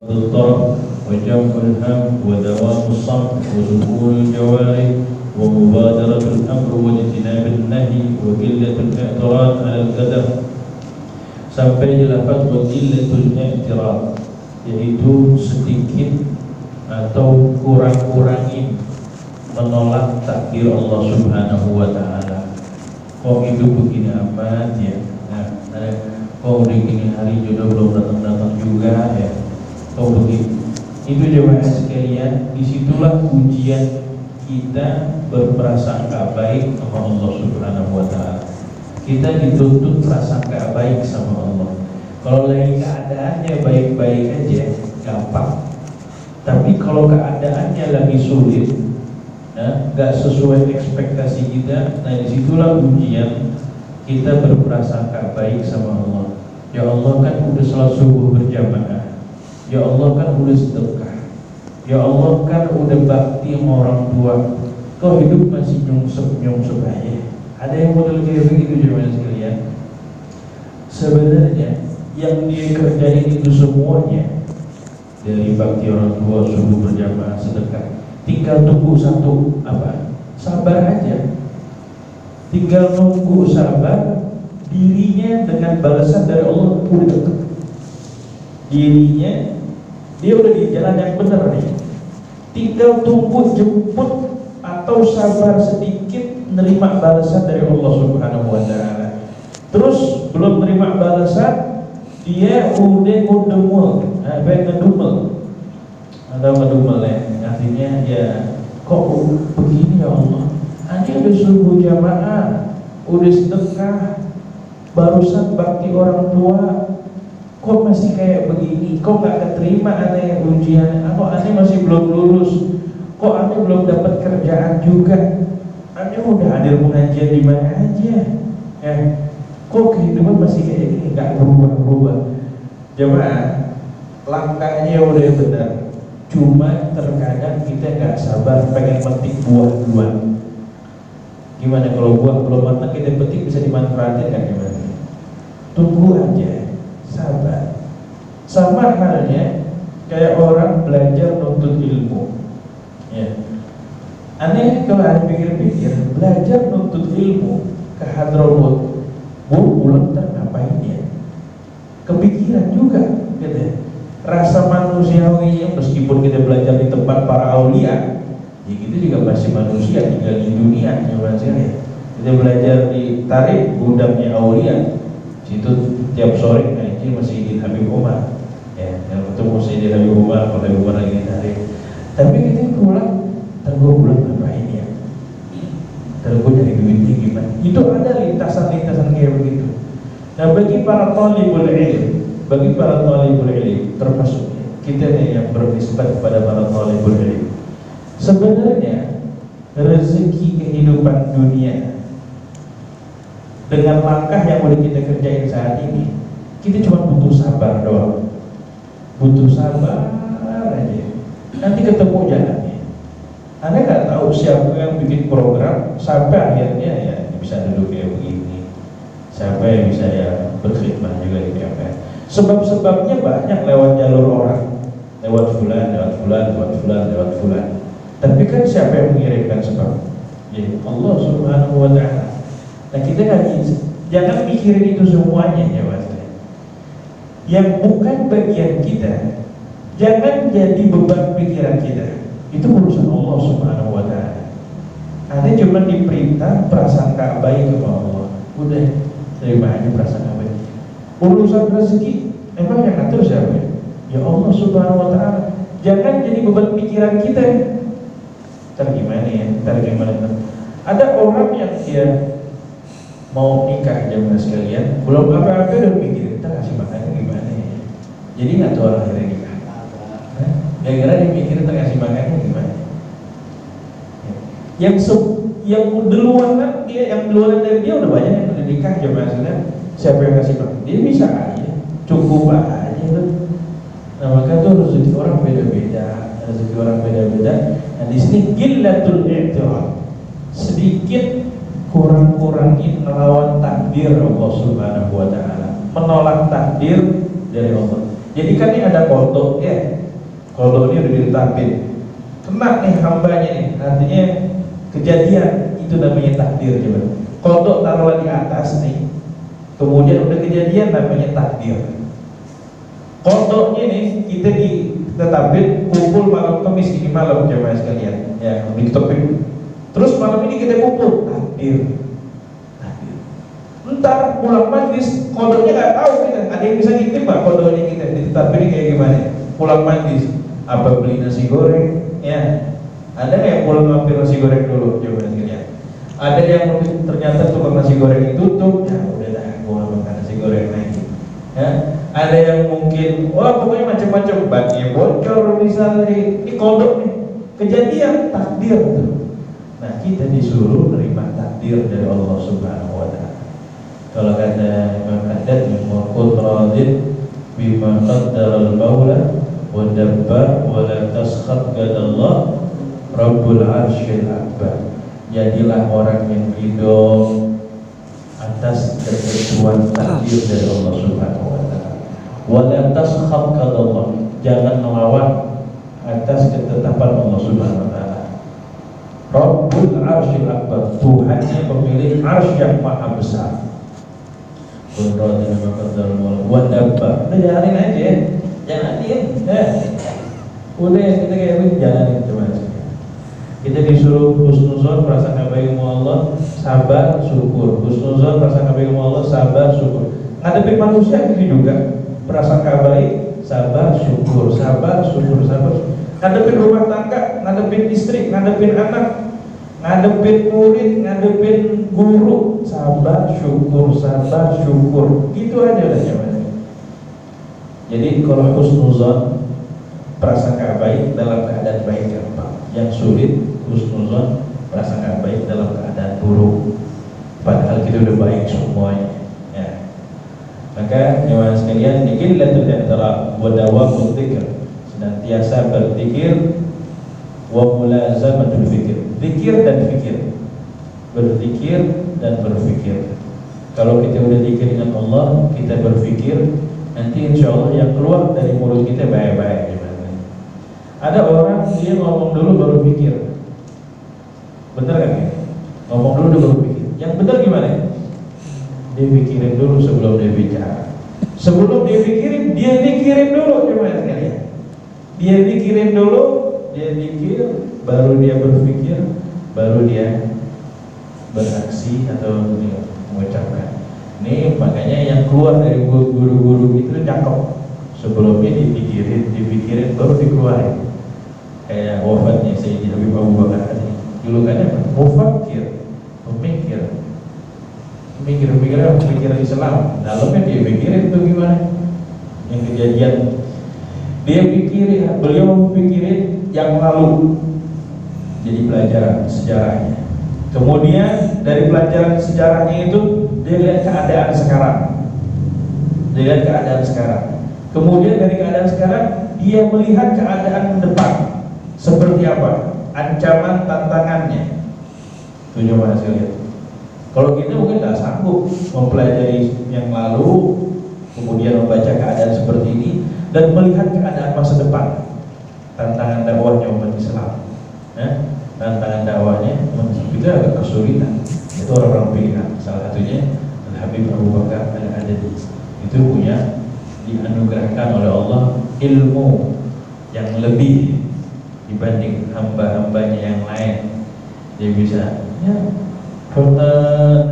الطرف وجمع الهم ودوام الصمت وسكون الجوارح ومبادرة الأمر واجتناب النهي وقلة الاعتراض على القدر sampai dilafaz waqillatul i'tirad, yaitu sedikit atau kurang-kurangin menolak takdir Allah Subhanahu wa taala. Kok hidup begini amat ya? Kok udah gini hari jodoh belum datang-datang juga ya? Kok begitu? Itu jemaah sekalian, disitulah ujian kita berprasangka baik sama Allah Subhanahu wa taala. Kita dituntut prasangka baik sama Allah. Kalau lagi keadaannya baik-baik aja, gampang. Tapi kalau keadaannya lagi sulit, gak sesuai ekspektasi kita, nah disitulah ujian kita berprasangka baik sama Allah. Ya Allah kan udah salat subuh berjamaah, ya Allah kan udah sedekah, ya Allah kan udah bakti sama orang tua, kok hidup masih nyungsep aja. Ada yang model kayak begitu jemaah sekalian. Sebenarnya yang dia kerjain itu semuanya, dari bakti orang tua, subuh berjamaah, sedekah, tinggal tunggu satu apa? Sabar aja. Tinggal nunggu sabar, dirinya dengan balasan dari Allah udah dekat. Dirinya dia udah di jalan yang benar nih. Tinggal tunggu jemput atau sabar sedikit nerima balasan dari Allah Subhanahu wa taala. Terus belum nerima balasan, dia udah ngedumel, ngedumel. Atau ngedumel ya, artinya ya kok begini ya Allah? Ani udah subuh jamaah, udah sedekah, barusan bakti orang tua, kok masih kayak begini? Kok gak keterima aneh ujian? Kok aneh masih belum lulus? Kok aneh belum dapat kerjaan juga? Aneh udah hadir pengajian di mana aja? Kok kehidupan masih kayak gini? Gak berubah-ubah. Jemaah, langkahnya udah benar. Cuma terkadang kita gak sabar, pengen petik buah duluan. Gimana kalau buah belum matang kita petik bisa dimanfaatin kan gimana? Tunggu aja, sabar. Sama halnya kayak orang belajar nuntut ilmu. Ya. Aneh kalau ada pikir-pikir, belajar nuntut ilmu ke Hadramut, pulang ntar ngapain ya? Kepikiran juga, gitu. Rasa manusiawi, meskipun kita belajar di tempat para aulia, ya kita juga masih manusia, tinggal di dunia ya maksudnya. Kita belajar di Tarik, gudangnya aulia, situ tiap sore ngaji Masjid Habib Umar, ya, yang ketemu Masjid Habib Umar, kalau Habib Umar lagi di Tarik. Tapi kita pulang, pulang ngapain ya? Gue nyari duitnya gimana? Itu ada lintasan-lintasan kayak begitu. Nah bagi para talibul ilm, termasuk kita nih yang bernisbat kepada para talibul ilm, sebenarnya rezeki kehidupan dunia dengan langkah yang boleh kita kerjain saat ini, kita cuma butuh sabar doang. Butuh sabar aja. Nanti ketemu jalannya. Anda nggak tahu siapa yang bikin program sampai akhirnya ya bisa duduk kayak begini, siapa yang bisa ya berkhidmat juga di PPR. Sebab-sebabnya banyak lewat jalur orang, lewat fulan. Tapi kan siapa yang mengirimkan sebab? Ya Allah Subhanahu wa taala. Nah kita jangan mikirin itu semuanya ya Mas. Yang bukan bagian kita, jangan jadi beban pikiran kita. Itu urusan Allah Subhanahu wa taala. Anda cuma diperintah prasangka baik kepada Allah. Udah, terima aja prasangka baik. Urusan rezeki emang yang ngatur siapa? Ya Allah Subhanahu wa taala. Jangan jadi beban pikiran kita. Gimana ya? Ada orang yang dia mau nikah jemaah sekalian, belum apa-apa udah mikir kita kasih makannya gimana ya. Jadi nggak tahu orang akhirnya nikah. Gara-gara dia mikir kita kasih makannya gimana. Yang duluan kan dia, yang duluan dari dia udah banyak yang udah nikah jemaah sekalian. Siapa yang kasih makan? Dia bisa aja, cukup aja tuh. Nah maka tuh rezeki orang beda-beda. Nah di sini gillatul i'tirad, sedikit kurang-kurangin melawan takdir Allah Subhanahu wa taala, menolak takdir dari Allah. Jadi kan ini ada foto ya, Qadha ini udah ditetapin, kena nih hambanya nih, artinya kejadian, itu namanya takdir. Coba Qadha taruhlah di atas nih, kemudian udah kejadian, namanya takdir. Qadha nih kita ditetapin kumpul malam Kamis ini malam, jemaah sekalian ya, ditetapin terus malam ini kita kumpul, takdir. Ntar pulang majlis, kodoknya nggak tahu kita. Ada yang bisa ngintip pak kodoknya kita ditetapin kayak gimana? Pulang majlis, apa beli nasi goreng? Ya, ada nggak yang pulang mampir nasi goreng dulu? Coba sekalian. Ada yang ternyata tukang nasi goreng tutup, ya udah dah, gua nggak makan nasi goreng lagi. Ya, ada yang mungkin, wah pokoknya macam-macam, bannya bocor misalnya, ini kodok nih, kejadian takdir tuh. Nah kita disuruh menerima takdir dari Allah Subhanahu Wa Taala. Kalau kata Imam Haddad, "Qul radin bima qaddara al-maula wa dabbar wa la taskhat gadallah Rabbul Arsyil Akbar." Jadilah orang yang ridho atas ketentuan takdir dari Allah Subhanahu wa taala. Wa la taskhat gadallah, jangan melawan atas ketetapan Allah Subhanahu wa taala. Rabbul Arsyil Akbar, Tuhan yang pemilik arsy yang maha besar. Qurratan maqaddar wa dabba. Udah jalanin aja ya. Jalanin. Udah kita kayak begini jalanin teman. Kita disuruh husnuzon, prasangka baik sama Allah, sabar, syukur. Husnuzon, prasangka baik sama Allah, sabar, syukur. Ngadepin manusia gitu juga. Prasangka baik, sabar, syukur, sabar, syukur, sabar. Ngadepin rumah tangga, ngadepin istri, ngadepin anak, ngadepin murid, ngadepin guru, sabar, syukur, sabar, syukur. Gitu aja lah jawabannya. Jadi kalau husnuzon, prasangka baik dalam keadaan baik gampang. Yang sulit husnuzon, prasangka baik dalam keadaan buruk. Padahal kita udah baik semuanya. Ya. Maka jemaah sekalian, niqillatul i'tiraf wa dawamul dzikr, senantiasa berzikir, wa mulazamatul fikir, zikir dan fikir, berzikir dan berfikir. Kalau kita udah zikir dengan Allah, kita berfikir, nanti insya Allah yang keluar dari mulut kita baik-baik. Ada orang dia ngomong dulu baru fikir, bener kan ya? Ngomong dulu baru fikir. Yang bener gimana? Dia pikirin dulu sebelum dia bicara. Sebelum dia pikirin, dia pikirin dulu, gimana sekalian? Dia pikirin dulu, dia pikir, baru dia berpikir, baru dia beraksi atau mengucapkan. Ini makanya yang keluar dari guru-guru itu cakep. Sebelumnya dipikirin, baru dikeluarin. Kayak wafatnya Sayyidina Abu Bakar tadi. Dulu kan apa? Mufakir, pemikir, pemikiran Islam. Dalamnya dia pikirin tuh gimana? Yang kejadian dia pikirin, beliau pikirin yang lalu, jadi pelajaran sejarahnya. Kemudian dari pelajaran sejarahnya itu dia lihat keadaan sekarang. Kemudian dari keadaan sekarang dia melihat keadaan depan seperti apa, ancaman tantangannya. Tujuh mana saya lihat. Kalau kita mungkin tidak sanggup mempelajari yang lalu, kemudian membaca keadaan seperti ini dan melihat keadaan masa depan. Tantangan dakwahnya umat Islam, tantangan dakwahnya umat Islam itu agak kesulitan. Itu orang-orang pilihan. Salah satunya Al-Habib Abu Bakar Al-Adawi. Itu punya, dianugerahkan oleh Allah ilmu yang lebih dibanding hamba-hambanya yang lain. Dia bisa